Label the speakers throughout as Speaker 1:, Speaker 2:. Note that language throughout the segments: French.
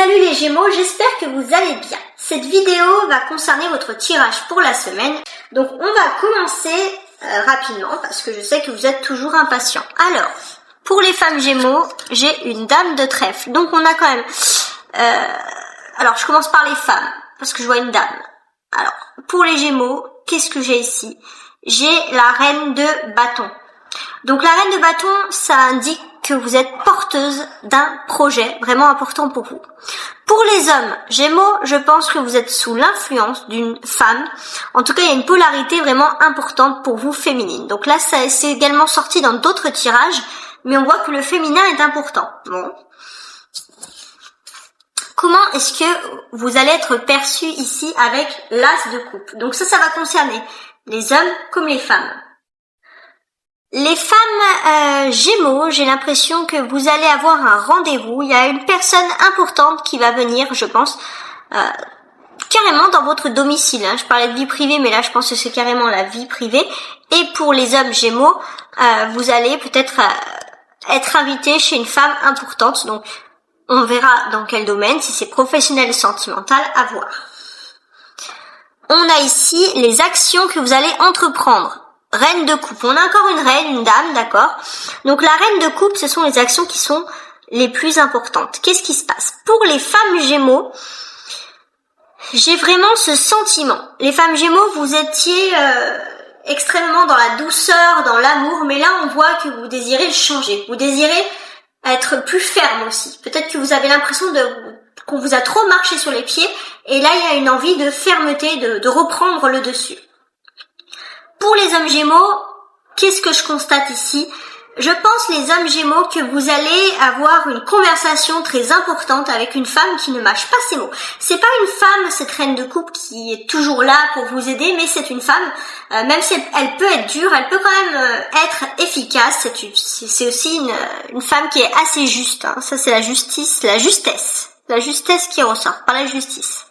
Speaker 1: Salut les Gémeaux, j'espère que vous allez bien. Cette vidéo va concerner votre tirage pour la semaine. Donc on va commencer rapidement parce que je sais que vous êtes toujours impatients. Alors, pour les femmes Gémeaux, j'ai une dame de trèfle. Donc on a quand même... alors je commence par les femmes parce que je vois une dame. Alors, pour les Gémeaux, qu'est-ce que j'ai ici? J'ai la reine de bâton. Donc la reine de bâton, ça indique que vous êtes porteuse d'un projet vraiment important pour vous. Pour les hommes Gémeaux, je pense que vous êtes sous l'influence d'une femme. En tout cas, il y a une polarité vraiment importante pour vous féminine. Donc là, ça c'est également sorti dans d'autres tirages, mais on voit que le féminin est important. Bon. Comment est-ce que vous allez être perçu ici avec l'as de coupe? Donc ça va concerner les hommes comme les femmes. Les femmes Gémeaux, j'ai l'impression que vous allez avoir un rendez-vous. Il y a une personne importante qui va venir, je pense, carrément dans votre domicile. Je parlais de vie privée, mais là je pense que c'est carrément la vie privée. Et pour les hommes Gémeaux, vous allez peut-être être invité chez une femme importante. Donc on verra dans quel domaine, si c'est professionnel ou sentimental, à voir. On a ici les actions que vous allez entreprendre. Reine de coupe. On a encore une reine, une dame, d'accord? Donc la reine de coupe, ce sont les actions qui sont les plus importantes. Qu'est-ce qui se passe? Pour les femmes Gémeaux, j'ai vraiment ce sentiment. Les femmes Gémeaux, vous étiez extrêmement dans la douceur, dans l'amour, mais là on voit que vous désirez le changer. Vous désirez être plus ferme aussi. Peut-être que vous avez l'impression qu'on vous a trop marché sur les pieds, et là il y a une envie de fermeté, de reprendre le dessus. Pour les hommes Gémeaux, qu'est-ce que je constate ici? Je pense, les hommes Gémeaux, que vous allez avoir une conversation très importante avec une femme qui ne mâche pas ses mots. C'est pas une femme, cette reine de coupe, qui est toujours là pour vous aider, mais c'est une femme, même si elle peut être dure, elle peut quand même être efficace. C'est aussi une femme qui est assez juste. Ça, c'est la justice, la justesse qui ressort par la justice.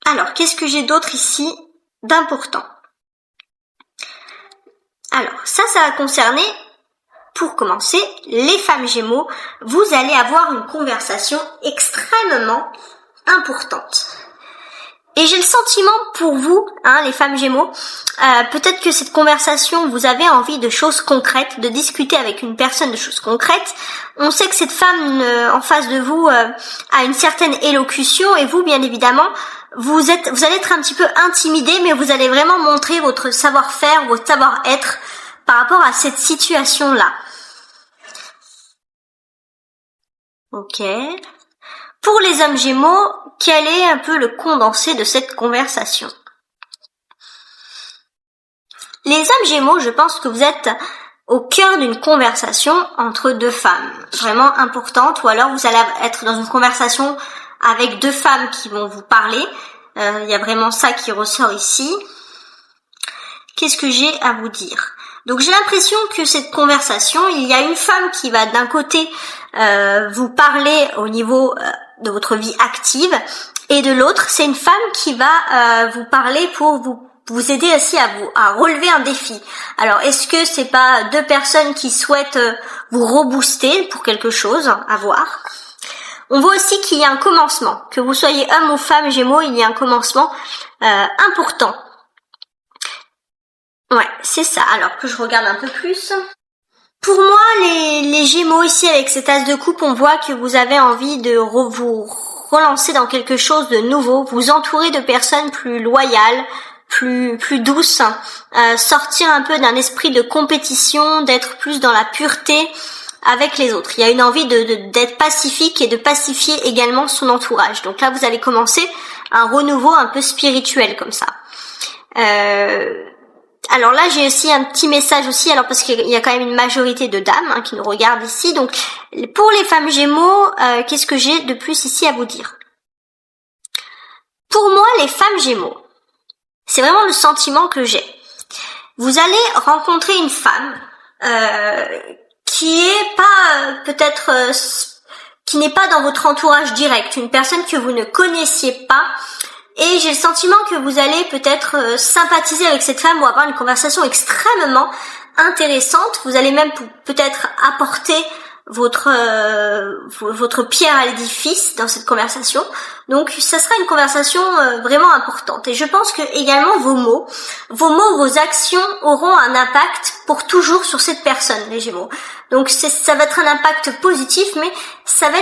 Speaker 1: Alors, qu'est-ce que j'ai d'autre ici d'important? Alors, ça va concerner, pour commencer, les femmes Gémeaux. Vous allez avoir une conversation extrêmement importante. Et j'ai le sentiment pour vous, les femmes Gémeaux, peut-être que cette conversation, vous avez envie de choses concrètes, de discuter avec une personne de choses concrètes. On sait que cette femme en face de vous a une certaine élocution, et vous, bien évidemment, vous allez être un petit peu intimidé, mais vous allez vraiment montrer votre savoir-faire, votre savoir-être par rapport à cette situation-là. Ok. Pour les hommes Gémeaux, quel est un peu le condensé de cette conversation? Les hommes Gémeaux, je pense que vous êtes au cœur d'une conversation entre deux femmes, vraiment importante, ou alors vous allez être dans une conversation avec deux femmes qui vont vous parler. Il y a vraiment ça qui ressort ici. Qu'est-ce que j'ai à vous dire? Donc j'ai l'impression que cette conversation, il y a une femme qui va d'un côté vous parler au niveau de votre vie active, et de l'autre, c'est une femme qui va vous parler pour vous aider aussi à relever un défi. Alors, est-ce que c'est pas deux personnes qui souhaitent vous rebooster pour quelque chose? À voir. On voit aussi qu'il y a un commencement. Que vous soyez homme ou femme Gémeaux, il y a un commencement important. Ouais, c'est ça. Alors que je regarde un peu plus. Pour moi, les Gémeaux ici, avec cet as de coupe, on voit que vous avez envie de vous relancer dans quelque chose de nouveau, vous entourer de personnes plus loyales, plus douces, sortir un peu d'un esprit de compétition, d'être plus dans la pureté avec les autres. Il y a une envie d'être pacifique et de pacifier également son entourage. Donc là, vous allez commencer un renouveau un peu spirituel comme ça. Alors là, j'ai aussi un petit message aussi, alors parce qu'il y a quand même une majorité de dames qui nous regardent ici. Donc pour les femmes Gémeaux, qu'est-ce que j'ai de plus ici à vous dire? Pour moi, les femmes Gémeaux, c'est vraiment le sentiment que j'ai. Vous allez rencontrer une femme qui est pas peut-être qui n'est pas dans votre entourage direct, une personne que vous ne connaissiez pas. Et j'ai le sentiment que vous allez peut-être sympathiser avec cette femme ou avoir une conversation extrêmement intéressante. Vous allez même peut-être apporter votre pierre à l'édifice dans cette conversation. Donc ça sera une conversation vraiment importante. Et je pense que également vos mots, vos actions auront un impact pour toujours sur cette personne, les Gémeaux. Donc ça va être un impact positif, mais ça va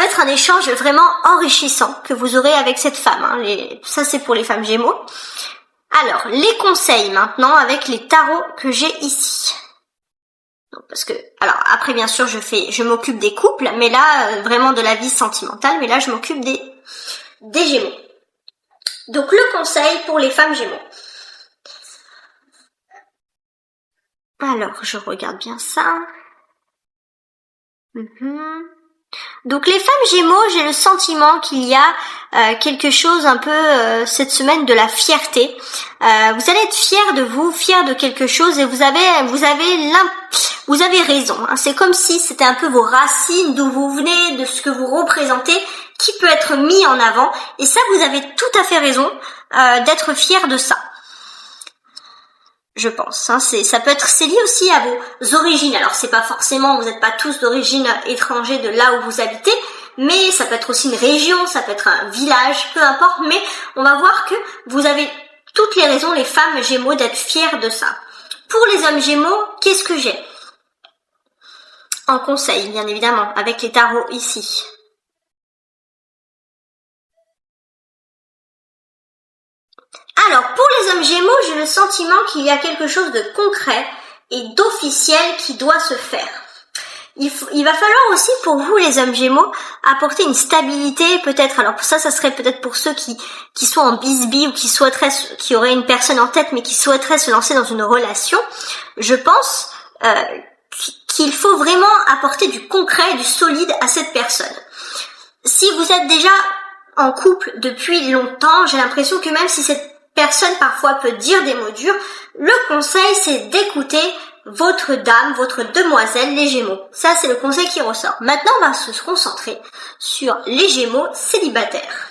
Speaker 1: être un échange vraiment enrichissant que vous aurez avec cette femme. Hein. Ça c'est pour les femmes Gémeaux. Alors, les conseils maintenant avec les tarots que j'ai ici. Donc, parce que, alors après bien sûr je m'occupe des couples, mais là vraiment de la vie sentimentale, mais là je m'occupe des Gémeaux. Donc le conseil pour les femmes Gémeaux. Alors je regarde bien ça. Donc les femmes Gémeaux, j'ai le sentiment qu'il y a quelque chose un peu cette semaine de la fierté. Vous allez être fiers de vous, fiers de quelque chose, et vous avez raison. Hein. C'est comme si c'était un peu vos racines, d'où vous venez, de ce que vous représentez, qui peut être mis en avant. Et ça, vous avez tout à fait raison d'être fiers de ça. Je pense. Hein, c'est lié aussi à vos origines. Alors c'est pas forcément, vous n'êtes pas tous d'origine étrangère de là où vous habitez, mais ça peut être aussi une région, ça peut être un village, peu importe, mais on va voir que vous avez toutes les raisons, les femmes Gémeaux, d'être fiers de ça. Pour les hommes Gémeaux, qu'est-ce que j'ai en conseil, bien évidemment, avec les tarots ici? Alors, pour les hommes Gémeaux, j'ai le sentiment qu'il y a quelque chose de concret et d'officiel qui doit se faire. Il va falloir aussi pour vous, les hommes Gémeaux, apporter une stabilité, peut-être. Alors ça serait peut-être pour ceux qui sont en bisbille ou qui auraient une personne en tête, mais qui souhaiteraient se lancer dans une relation. Je pense qu'il faut vraiment apporter du concret, du solide à cette personne. Si vous êtes déjà en couple depuis longtemps, j'ai l'impression que même si cette personne parfois peut dire des mots durs, le conseil c'est d'écouter votre dame, votre demoiselle, les Gémeaux. Ça c'est le conseil qui ressort. Maintenant on va se concentrer sur les Gémeaux célibataires.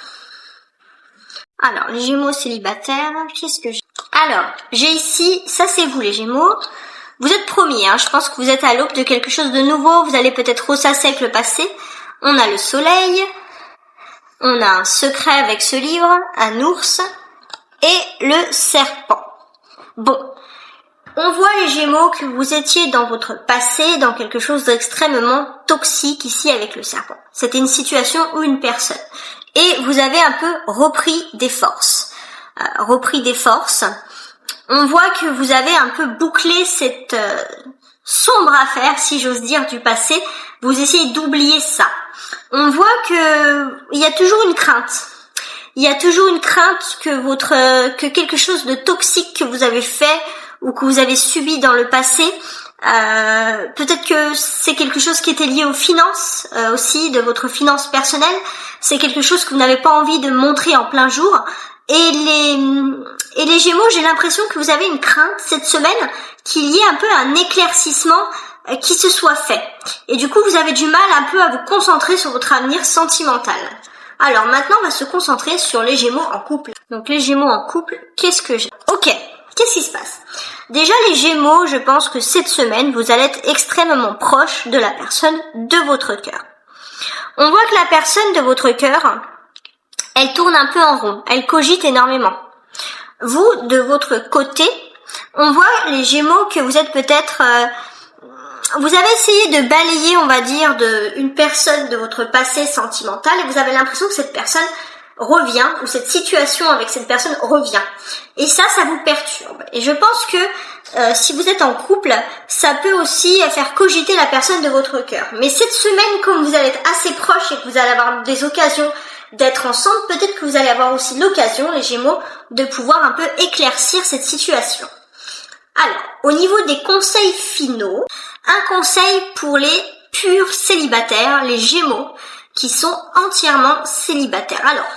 Speaker 1: Alors les Gémeaux célibataires, qu'est-ce que j'ai? Alors j'ai ici, ça c'est vous les Gémeaux. Vous êtes promis, hein, je pense que vous êtes à l'aube de quelque chose de nouveau, vous allez peut-être ressasser avec le passé. On a le soleil, on a un secret avec ce livre, un ours, et le serpent. Bon, on voit les Gémeaux que vous étiez dans votre passé, dans quelque chose d'extrêmement toxique ici avec le serpent. C'était une situation ou une personne. Et vous avez un peu repris des forces. On voit que vous avez un peu bouclé cette sombre affaire, si j'ose dire, du passé. Vous essayez d'oublier ça. On voit que il y a toujours une crainte. Il y a toujours une crainte que quelque chose de toxique que vous avez fait ou que vous avez subi dans le passé, peut-être que c'est quelque chose qui était lié aux finances aussi, de votre finance personnelle. C'est quelque chose que vous n'avez pas envie de montrer en plein jour. Et les Gémeaux, j'ai l'impression que vous avez une crainte cette semaine qu'il y ait un peu un éclaircissement qui se soit fait. Et du coup, vous avez du mal un peu à vous concentrer sur votre avenir sentimental. Alors maintenant, on va se concentrer sur les Gémeaux en couple. Donc les Gémeaux en couple, qu'est-ce que j'ai? Ok, qu'est-ce qui se passe? Déjà les Gémeaux, je pense que cette semaine, vous allez être extrêmement proche de la personne de votre cœur. On voit que la personne de votre cœur, elle tourne un peu en rond, elle cogite énormément. Vous, de votre côté, on voit les Gémeaux que vous êtes peut-être... vous avez essayé de balayer, on va dire, une personne de votre passé sentimental et vous avez l'impression que cette personne revient, ou cette situation avec cette personne revient. Et ça vous perturbe. Et je pense que si vous êtes en couple, ça peut aussi faire cogiter la personne de votre cœur. Mais cette semaine, comme vous allez être assez proches et que vous allez avoir des occasions d'être ensemble, peut-être que vous allez avoir aussi l'occasion, les Gémeaux, de pouvoir un peu éclaircir cette situation. Alors, au niveau des conseils finaux, un conseil pour les purs célibataires, les Gémeaux, qui sont entièrement célibataires. Alors,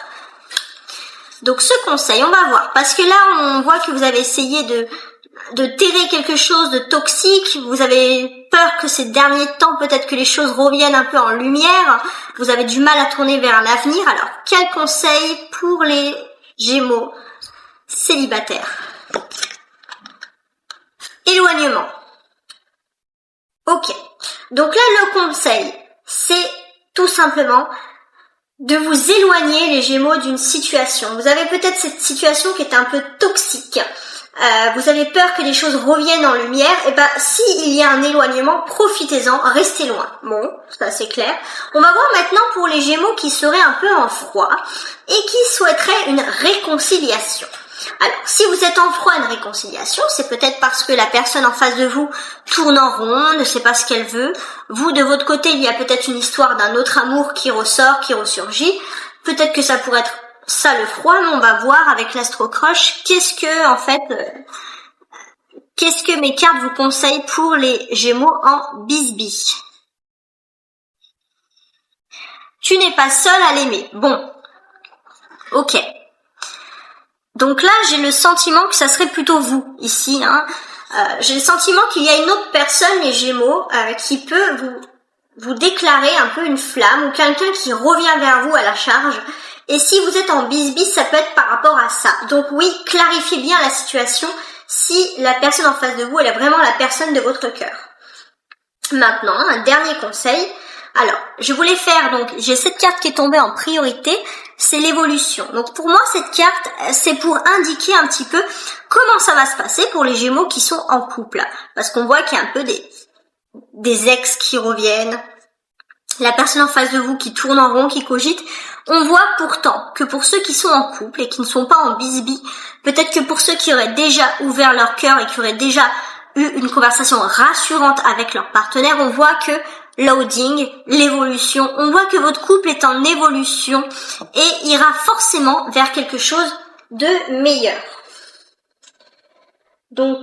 Speaker 1: donc ce conseil, on va voir, parce que là, on voit que vous avez essayé de terrer quelque chose de toxique, vous avez peur que ces derniers temps, peut-être que les choses reviennent un peu en lumière, vous avez du mal à tourner vers l'avenir. Alors, quel conseil pour les Gémeaux célibataires? Éloignement. Ok. Donc là, le conseil, c'est tout simplement de vous éloigner, les Gémeaux, d'une situation. Vous avez peut-être cette situation qui est un peu toxique. Vous avez peur que les choses reviennent en lumière. Et ben, s'il y a un éloignement, profitez-en, restez loin. Bon, ça c'est clair. On va voir maintenant pour les Gémeaux qui seraient un peu en froid et qui souhaiteraient une réconciliation. Alors, si vous êtes en froid, une réconciliation, c'est peut-être parce que la personne en face de vous tourne en rond, ne sait pas ce qu'elle veut. Vous, de votre côté, il y a peut-être une histoire d'un autre amour qui ressort, qui ressurgit. Peut-être que ça pourrait être ça le froid, mais on va voir avec l'Astro-Croche qu'est-ce que mes cartes vous conseillent pour les Gémeaux en bisbis. Tu n'es pas seul à l'aimer. Bon, ok. Donc là, j'ai le sentiment que ça serait plutôt vous, ici. J'ai le sentiment qu'il y a une autre personne, les Gémeaux, qui peut vous déclarer un peu une flamme, ou quelqu'un qui revient vers vous à la charge. Et si vous êtes en bisbis, ça peut être par rapport à ça. Donc oui, clarifiez bien la situation si la personne en face de vous, elle est vraiment la personne de votre cœur. Maintenant, un dernier conseil. Alors, je voulais faire, donc, j'ai cette carte qui est tombée en priorité, c'est l'évolution. Donc, pour moi, cette carte, c'est pour indiquer un petit peu comment ça va se passer pour les Gémeaux qui sont en couple. Parce qu'on voit qu'il y a un peu des ex qui reviennent, la personne en face de vous qui tourne en rond, qui cogite. On voit pourtant que pour ceux qui sont en couple et qui ne sont pas en bisbis, peut-être que pour ceux qui auraient déjà ouvert leur cœur et qui auraient déjà eu une conversation rassurante avec leur partenaire, on voit que loading, l'évolution, on voit que votre couple est en évolution et ira forcément vers quelque chose de meilleur. Donc,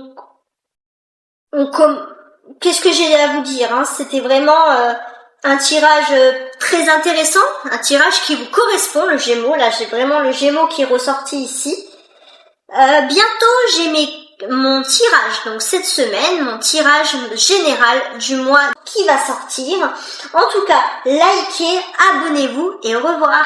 Speaker 1: qu'est-ce que j'ai à vous dire, C'était vraiment un tirage très intéressant, un tirage qui vous correspond, le Gémeaux. Là, j'ai vraiment le Gémeaux qui est ressorti ici. Bientôt, j'ai mon tirage, donc cette semaine, mon tirage général du mois qui va sortir. En tout cas, likez, abonnez-vous et au revoir.